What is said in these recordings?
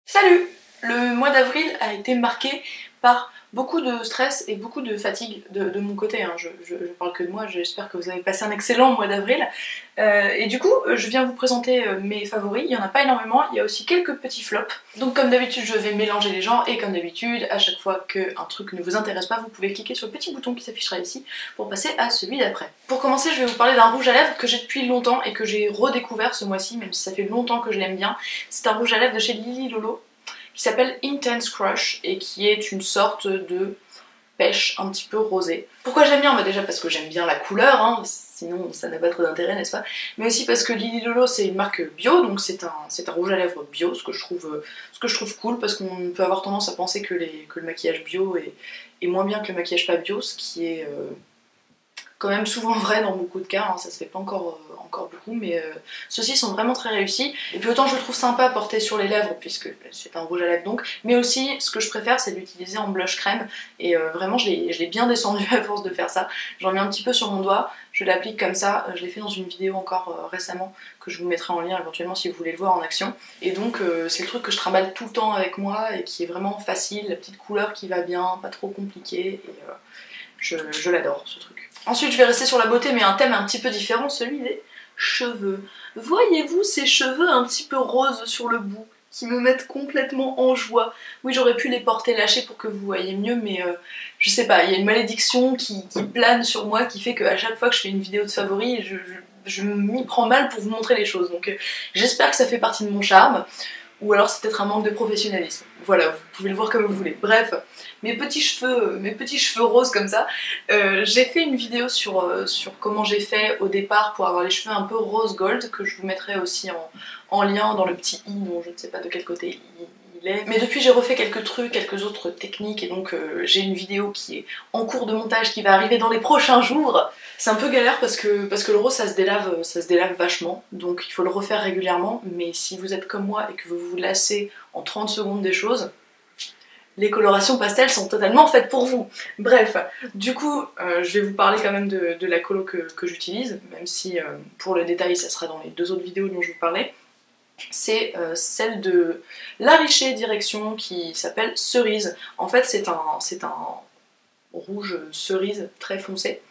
Salut! Le mois d'avril a été marqué par beaucoup de stress et beaucoup de fatigue de mon côté, hein. Je parle que de moi, j'espère que vous avez passé un excellent mois d'avril. Et du coup, je viens vous présenter mes favoris, il n'y en a pas énormément, il y a aussi quelques petits flops. Donc comme d'habitude, je vais mélanger les genres et comme d'habitude, à chaque fois qu'un truc ne vous intéresse pas, vous pouvez cliquer sur le petit bouton qui s'affichera ici pour passer à celui d'après. Pour commencer, je vais vous parler d'un rouge à lèvres que j'ai depuis longtemps et que j'ai redécouvert ce mois-ci, même si ça fait longtemps que je l'aime bien. C'est un rouge à lèvres de chez Lily Lolo, qui s'appelle Intense Crush et qui est une sorte de pêche un petit peu rosée. Pourquoi j'aime bien? Bah déjà parce que j'aime bien la couleur, hein, sinon ça n'a pas trop d'intérêt, n'est-ce pas? Mais aussi parce que Lily Lolo c'est une marque bio, donc c'est un rouge à lèvres bio, ce que je trouve cool, parce qu'on peut avoir tendance à penser que le maquillage bio est moins bien que le maquillage pas bio, ce qui est quand même souvent vrai dans beaucoup de cas, hein, ça se fait pas encore beaucoup, mais ceux-ci sont vraiment très réussis. Et puis autant je le trouve sympa à porter sur les lèvres, puisque c'est un rouge à lèvres donc, mais aussi ce que je préfère c'est l'utiliser en blush crème, et vraiment je l'ai bien descendu à force de faire ça. J'en mets un petit peu sur mon doigt, je l'applique comme ça, je l'ai fait dans une vidéo encore récemment, que je vous mettrai en lien éventuellement si vous voulez le voir en action. Et donc c'est le truc que je trimballe tout le temps avec moi, et qui est vraiment facile, la petite couleur qui va bien, pas trop compliqué, et je l'adore ce truc. Ensuite je vais rester sur la beauté, mais un thème un petit peu différent, celui des cheveux. Voyez-vous ces cheveux un petit peu roses sur le bout, qui me mettent complètement en joie. Oui, j'aurais pu les porter lâchés pour que vous voyez mieux, mais je sais pas, il y a une malédiction qui plane sur moi, qui fait qu'à chaque fois que je fais une vidéo de favoris, je m'y prends mal pour vous montrer les choses. Donc j'espère que ça fait partie de mon charme, ou alors c'est peut-être un manque de professionnalisme. Voilà, vous pouvez le voir comme vous voulez. Bref, mes petits cheveux roses comme ça, j'ai fait une vidéo sur comment j'ai fait au départ pour avoir les cheveux un peu rose gold, que je vous mettrai aussi en lien dans le petit i, dont je ne sais pas de quel côté il est. Mais depuis j'ai refait quelques trucs, quelques autres techniques, et donc j'ai une vidéo qui est en cours de montage qui va arriver dans les prochains jours. C'est un peu galère parce que le rose ça se délave vachement, donc il faut le refaire régulièrement, mais si vous êtes comme moi et que vous vous lassez en 30 secondes des choses, les colorations pastel sont totalement faites pour vous. Bref, du coup, je vais vous parler quand même de la colo que j'utilise, même si pour le détail ça sera dans les deux autres vidéos dont je vous parlais. C'est celle de La Richer Direction qui s'appelle Cerise. En fait c'est un rouge cerise très foncé,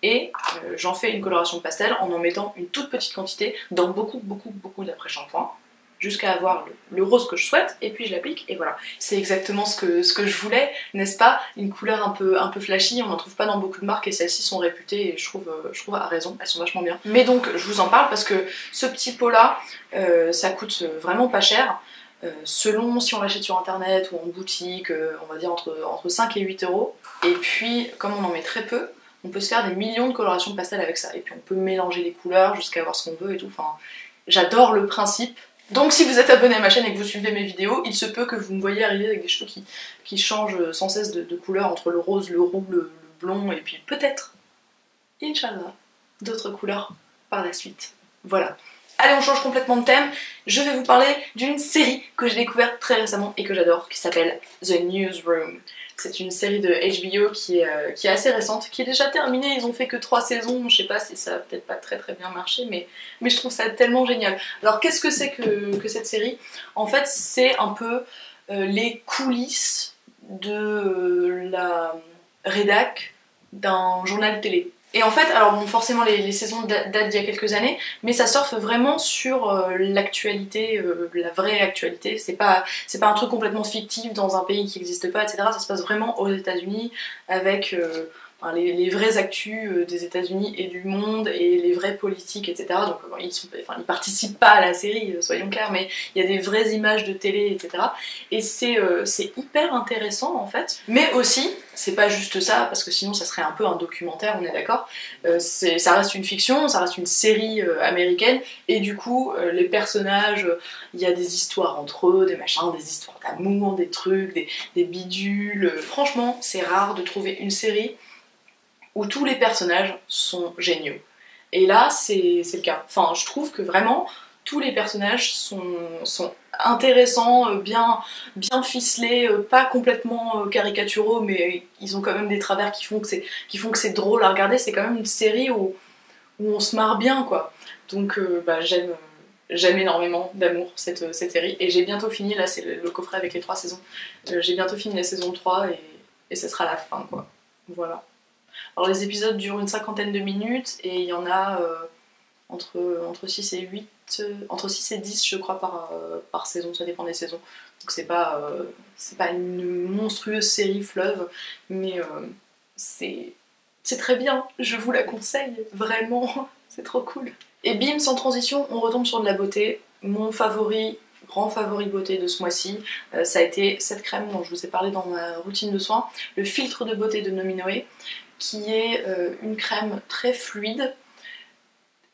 et j'en fais une coloration pastel en mettant une toute petite quantité dans beaucoup d'après-shampoing, jusqu'à avoir le rose que je souhaite, et puis je l'applique, et voilà. C'est exactement ce que je voulais, n'est-ce pas? Une couleur un peu flashy, on n'en trouve pas dans beaucoup de marques, et celles-ci sont réputées, et je trouve à raison, elles sont vachement bien. Mais donc, je vous en parle parce que ce petit pot-là, ça coûte vraiment pas cher, selon si on l'achète sur internet ou en boutique, on va dire entre 5 et 8 euros. Et puis, comme on en met très peu, on peut se faire des millions de colorations de pastel avec ça, et puis on peut mélanger les couleurs jusqu'à avoir ce qu'on veut et tout, enfin, j'adore le principe. Donc si vous êtes abonné à ma chaîne et que vous suivez mes vidéos, il se peut que vous me voyez arriver avec des cheveux qui changent sans cesse de couleur, entre le rose, le roux, le blond, et puis peut-être, Inch'Allah, d'autres couleurs par la suite. Voilà. Allez, on change complètement de thème, je vais vous parler d'une série que j'ai découverte très récemment et que j'adore, qui s'appelle The Newsroom. C'est une série de HBO qui est assez récente, qui est déjà terminée, ils ont fait que 3 saisons, je sais pas si ça a peut-être pas très bien marché, mais je trouve ça tellement génial. Alors qu'est-ce que c'est que cette série? En fait c'est un peu les coulisses de la rédac d'un journal télé. Et en fait, alors bon, forcément les saisons datent d'il y a quelques années, mais ça surfe vraiment sur l'actualité, la vraie actualité. C'est pas un truc complètement fictif dans un pays qui n'existe pas, etc. Ça se passe vraiment aux États-Unis avec les vraies actus des États-Unis et du monde, et les vraies politiques, etc. Donc ils participent pas à la série, soyons clairs, mais il y a des vraies images de télé, etc. Et c'est hyper intéressant en fait. Mais aussi, c'est pas juste ça, parce que sinon ça serait un peu un documentaire, on est d'accord. Ça reste une fiction, ça reste une série américaine, et du coup les personnages, il y a des histoires entre eux, des machins, des histoires d'amour, des trucs, des bidules. Franchement, c'est rare de trouver une série où tous les personnages sont géniaux. Et là, c'est le cas. Enfin, je trouve que vraiment, tous les personnages sont intéressants, bien ficelés, pas complètement caricaturaux, mais ils ont quand même des travers qui font que c'est drôle à regarder. C'est quand même une série où on se marre bien, quoi. Donc, j'aime énormément d'amour cette série et j'ai bientôt fini, là c'est le coffret avec les 3 saisons, j'ai bientôt fini la saison 3 et ce sera la fin quoi. Voilà. Alors les épisodes durent une 50aine de minutes et il y en a entre 6 et 8, entre 6 et 10 je crois par saison, ça dépend des saisons. Donc c'est pas une monstrueuse série fleuve, mais c'est très bien, je vous la conseille, vraiment, c'est trop cool. Et bim, sans transition, on retombe sur de la beauté. Mon favori, grand favori beauté de ce mois-ci, ça a été cette crème dont je vous ai parlé dans ma routine de soins, le filtre de beauté de Nominoe, qui est une crème très fluide,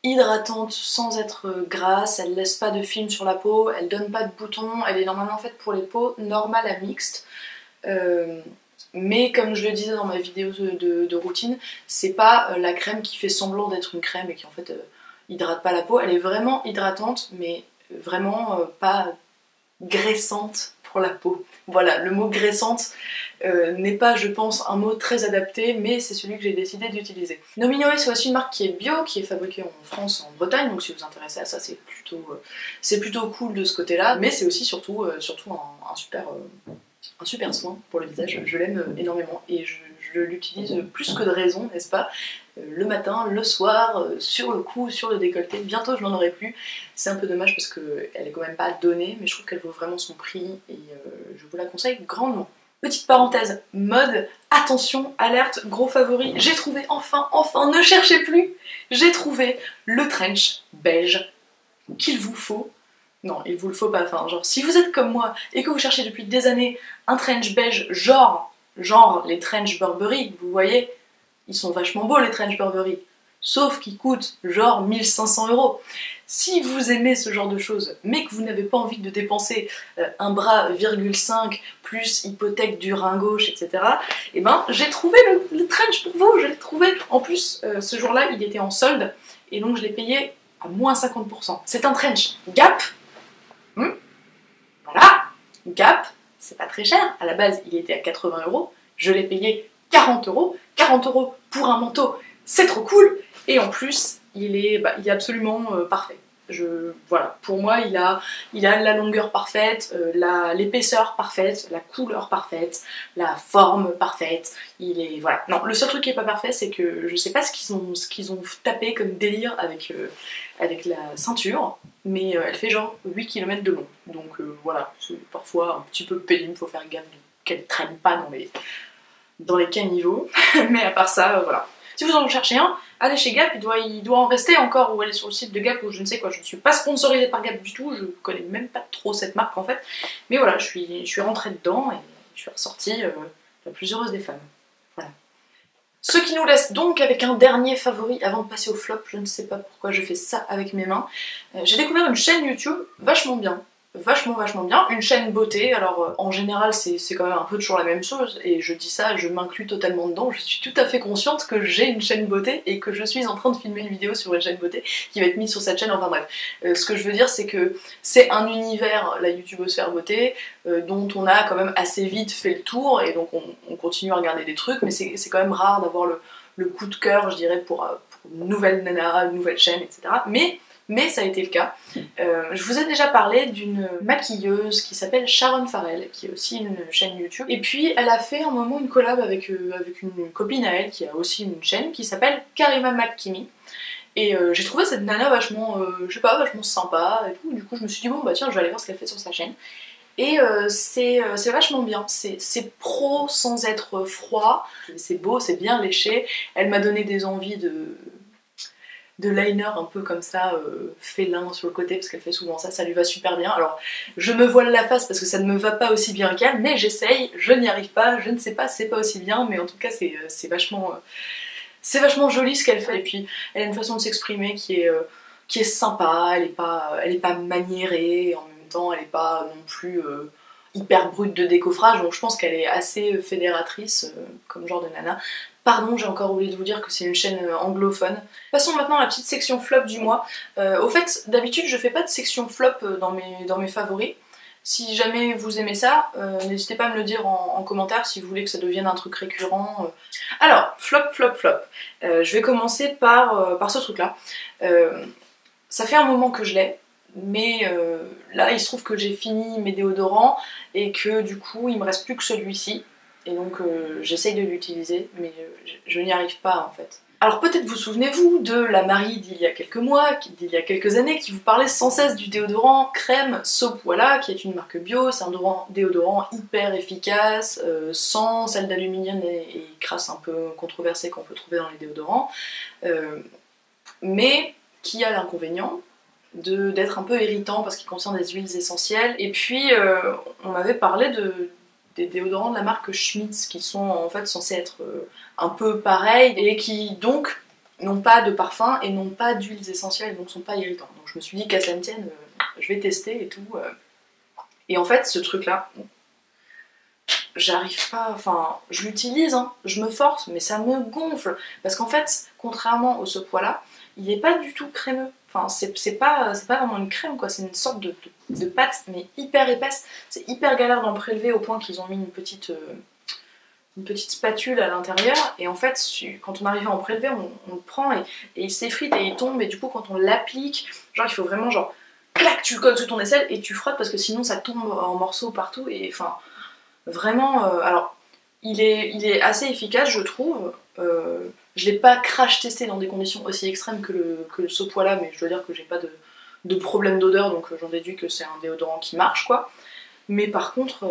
hydratante sans être grasse, elle laisse pas de film sur la peau, elle donne pas de boutons, elle est normalement faite pour les peaux normales à mixtes. Mais comme je le disais dans ma vidéo de routine, c'est pas la crème qui fait semblant d'être une crème et qui en fait hydrate pas la peau, elle est vraiment hydratante mais vraiment pas graissante pour la peau. Voilà, le mot graissante n'est pas, je pense, un mot très adapté, mais c'est celui que j'ai décidé d'utiliser. Nominoe, c'est aussi une marque qui est bio, qui est fabriquée en France, en Bretagne, donc si vous vous intéressez à ça, c'est plutôt cool de ce côté-là, mais c'est aussi surtout un super soin pour le visage, je l'aime énormément et je l'utilise plus que de raison, n'est-ce pas? Le matin, le soir, sur le cou, sur le décolleté, bientôt je n'en aurai plus. C'est un peu dommage parce qu'elle est quand même pas donnée, mais je trouve qu'elle vaut vraiment son prix et je vous la conseille grandement. Petite parenthèse, mode, attention, alerte, gros favori, j'ai trouvé enfin, ne cherchez plus, j'ai trouvé le trench beige qu'il vous faut. Non, il vous le faut pas, enfin genre si vous êtes comme moi et que vous cherchez depuis des années un trench beige genre les trench Burberry, vous voyez, ils sont vachement beaux les trench Burberry, sauf qu'ils coûtent genre 1500 €. Si vous aimez ce genre de choses, mais que vous n'avez pas envie de dépenser un bras, 5 plus hypothèque du rein gauche, etc., et ben j'ai trouvé le trench pour vous, je l'ai trouvé. En plus, ce jour-là, il était en solde, et donc je l'ai payé à moins 50%. C'est un trench Gap. Voilà, Gap, c'est pas très cher. À la base, il était à 80 €. Je l'ai payé 40 €. 40 € pour un manteau, c'est trop cool. Et en plus, il est absolument parfait. Voilà, pour moi, il a la longueur parfaite, l'épaisseur parfaite, la couleur parfaite, la forme parfaite. Il est voilà. Non, le seul truc qui est pas parfait, c'est que je sais pas ce qu'ils ont tapé comme délire avec la ceinture, mais elle fait genre 8 km de long. Donc voilà, c'est parfois un petit peu pénible, faut faire gaffe qu'elle traîne pas dans les caniveaux. Mais à part ça, voilà. Si vous en cherchez un, allez chez Gap, il doit en rester encore, ou aller sur le site de Gap ou je ne sais quoi. Je ne suis pas sponsorisée par Gap du tout, je connais même pas trop cette marque en fait. Mais voilà, je suis rentrée dedans et je suis ressortie la plus heureuse des femmes. Voilà. Ce qui nous laisse donc avec un dernier favori avant de passer au flop. Je ne sais pas pourquoi je fais ça avec mes mains. J'ai découvert une chaîne YouTube vachement bien. Vachement bien, une chaîne beauté, alors en général c'est quand même un peu toujours la même chose et je dis ça, je m'inclus totalement dedans, je suis tout à fait consciente que j'ai une chaîne beauté et que je suis en train de filmer une vidéo sur une chaîne beauté qui va être mise sur cette chaîne, enfin bref. Ce que je veux dire c'est que c'est un univers, la youtubosphère beauté, dont on a quand même assez vite fait le tour et donc on continue à regarder des trucs, mais c'est quand même rare d'avoir le coup de cœur, je dirais, pour une nouvelle nana, une nouvelle chaîne, etc. Mais ça a été le cas. Je vous ai déjà parlé d'une maquilleuse qui s'appelle Sharon Farrell, qui est aussi une chaîne YouTube. Et puis elle a fait un moment une collab avec une copine à elle qui a aussi une chaîne qui s'appelle Karima McKimmy. Et j'ai trouvé cette nana vachement, je sais pas, vachement sympa et tout. Du coup je me suis dit bon bah tiens je vais aller voir ce qu'elle fait sur sa chaîne. Et c'est vachement bien, c'est pro sans être froid, c'est beau, c'est bien léché. Elle m'a donné des envies de liner un peu comme ça, félin sur le côté, parce qu'elle fait souvent ça, ça lui va super bien. Alors, je me voile la face parce que ça ne me va pas aussi bien qu'elle, mais j'essaye, je n'y arrive pas, je ne sais pas, c'est pas aussi bien, mais en tout cas c'est vachement joli ce qu'elle fait. Et puis, elle a une façon de s'exprimer qui est sympa, elle est pas maniérée, et en même temps, elle est pas non plus hyper brute de décoffrage, donc je pense qu'elle est assez fédératrice comme genre de nana. Pardon, j'ai encore oublié de vous dire que c'est une chaîne anglophone. Passons maintenant à la petite section flop du mois. Au fait, d'habitude je fais pas de section flop dans mes favoris. Si jamais vous aimez ça, n'hésitez pas à me le dire en commentaire si vous voulez que ça devienne un truc récurrent. Alors, flop. Je vais commencer par ce truc là. Ça fait un moment que je l'ai. mais là il se trouve que j'ai fini mes déodorants et que du coup il me reste plus que celui-ci. Et donc j'essaye de l'utiliser, mais je n'y arrive pas en fait. Alors peut-être vous souvenez-vous de la Marie d'il y a quelques mois, d'il y a quelques années, qui vous parlait sans cesse du déodorant crème Soap Voilà, qui est une marque bio. C'est un déodorant hyper efficace, sans sel d'aluminium et crasse un peu controversée qu'on peut trouver dans les déodorants, mais qui a l'inconvénient d'être un peu irritant parce qu'il contient des huiles essentielles. Et puis on m'avait parlé des déodorants de la marque Schmitz qui sont en fait censés être un peu pareils et qui donc n'ont pas de parfum et n'ont pas d'huiles essentielles, donc sont pas irritants. Donc je me suis dit qu'à cela ne tienne, je vais tester et tout. Et en fait ce truc là, j'arrive pas, enfin je l'utilise, hein, je me force, mais ça me gonfle. Parce qu'en fait, contrairement au Soap Voilà, il n'est pas du tout crémeux. Enfin, c'est pas vraiment une crème quoi, c'est une sorte de pâte mais hyper épaisse. C'est hyper galère d'en prélever au point qu'ils ont mis une petite spatule à l'intérieur. Et en fait, quand on arrive à en prélever, on le prend et il s'effrite et il tombe. Et du coup, quand on l'applique, genre il faut vraiment genre clac, tu le colles sous ton aisselle et tu frottes parce que sinon ça tombe en morceaux partout. Et enfin, vraiment, alors il est assez efficace, je trouve. Je l'ai pas crash testé dans des conditions aussi extrêmes que le Soap Voilà, mais je dois dire que j'ai pas de problème d'odeur, donc j'en déduis que c'est un déodorant qui marche quoi. Mais par contre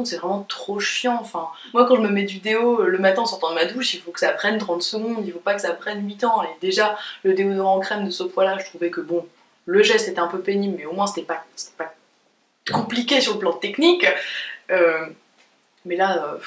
c'est vraiment trop chiant. Enfin, moi quand je me mets du déo le matin en sortant de ma douche, il faut que ça prenne 30 secondes, il faut pas que ça prenne 8 ans. Et déjà, le déodorant en crème de Soap Voilà, je trouvais que bon, le geste était un peu pénible, mais au moins c'était pas compliqué sur le plan technique. Mais là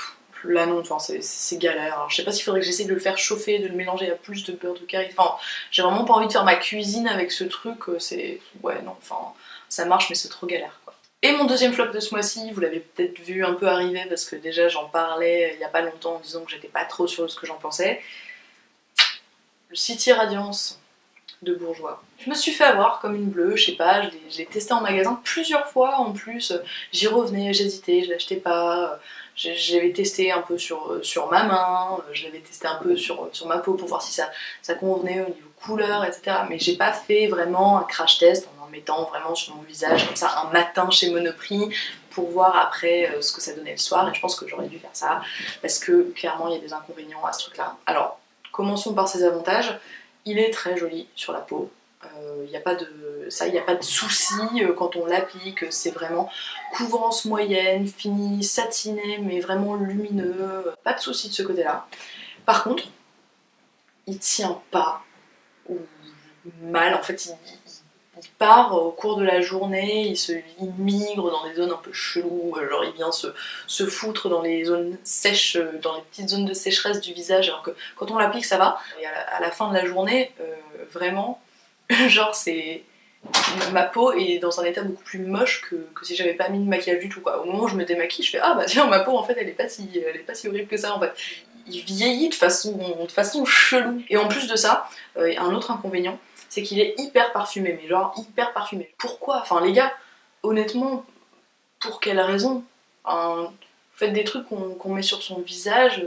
non, enfin, c'est galère. Alors, je sais pas s'il faudrait que j'essaie de le faire chauffer, de le mélanger à plus de beurre de karité. Enfin, j'ai vraiment pas envie de faire ma cuisine avec ce truc. C'est... Ouais, non, enfin, ça marche, mais c'est trop galère, quoi. Et mon deuxième flop de ce mois-ci, vous l'avez peut-être vu un peu arriver parce que déjà j'en parlais il y a pas longtemps en disant que j'étais pas trop sûre de ce que j'en pensais. Le City Radiance de Bourjois. Je me suis fait avoir comme une bleue, je sais pas, je l'ai testé en magasin plusieurs fois en plus. J'y revenais, j'hésitais, je l'achetais pas. Je l'avais testé un peu sur ma main, je l'avais testé un peu sur ma peau pour voir si ça convenait au niveau couleur, etc. Mais j'ai pas fait vraiment un crash test en mettant vraiment sur mon visage comme ça un matin chez Monoprix pour voir après ce que ça donnait le soir. Et je pense que j'aurais dû faire ça parce que clairement il y a des inconvénients à ce truc là. Alors commençons par ses avantages. Il est très joli sur la peau. Il n'y a pas de souci quand on l'applique, c'est vraiment couvrance moyenne, fini, satiné, mais vraiment lumineux, pas de souci de ce côté-là. Par contre, il tient pas, ou mal, en fait il part au cours de la journée, il migre dans des zones un peu cheloues, genre il vient se foutre dans les zones sèches, dans les petites zones de sécheresse du visage, alors que quand on l'applique ça va, et à la fin de la journée, vraiment, genre c'est... Ma peau est dans un état beaucoup plus moche que si j'avais pas mis de maquillage du tout quoi. Au moment où je me démaquille, je fais ah bah tiens ma peau en fait elle est pas si horrible que ça en fait. Il vieillit de façon chelou. Et en plus de ça, un autre inconvénient, c'est qu'il est hyper parfumé, mais genre hyper parfumé. Pourquoi? Enfin les gars, honnêtement, pour quelle raison? Vous faites des trucs qu'on met sur son visage,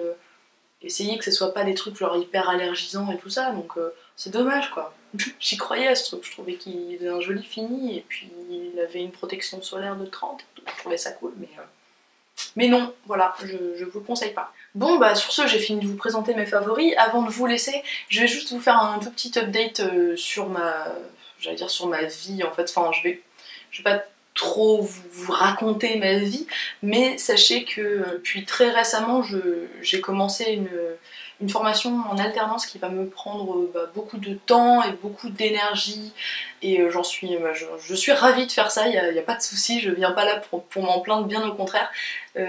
essayez que ce soit pas des trucs genre hyper allergisants et tout ça, donc c'est dommage quoi. J'y croyais à ce truc, je trouvais qu'il avait un joli fini et puis il avait une protection solaire de 30, je trouvais ça cool, mais non, voilà, je vous le conseille pas. Bon bah sur ce, j'ai fini de vous présenter mes favoris. Avant de vous laisser, je vais juste vous faire un tout petit update sur j'allais dire sur ma vie en fait, enfin je vais pas trop vous raconter ma vie, mais sachez que depuis très récemment j'ai commencé une formation en alternance qui va me prendre beaucoup de temps et beaucoup d'énergie, et je suis ravie de faire ça, il n'y a pas de souci, je viens pas là pour m'en plaindre, bien au contraire.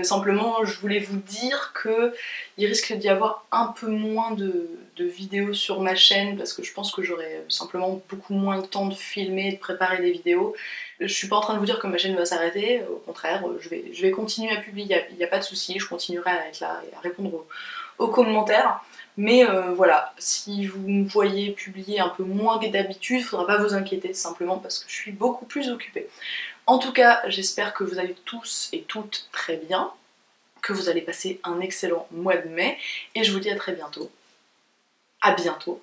Simplement je voulais vous dire que il risque d'y avoir un peu moins de vidéos sur ma chaîne parce que je pense que j'aurai simplement beaucoup moins le temps de filmer et de préparer des vidéos. Je suis pas en train de vous dire que ma chaîne va s'arrêter, au contraire, je vais continuer à publier, il n'y a pas de souci, je continuerai à être là et à répondre aux commentaires. Mais voilà, si vous me voyez publier un peu moins que d'habitude, il faudra pas vous inquiéter, simplement parce que je suis beaucoup plus occupée. En tout cas, j'espère que vous allez tous et toutes très bien, que vous allez passer un excellent mois de mai, et je vous dis à très bientôt. À bientôt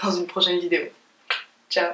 dans une prochaine vidéo. Ciao!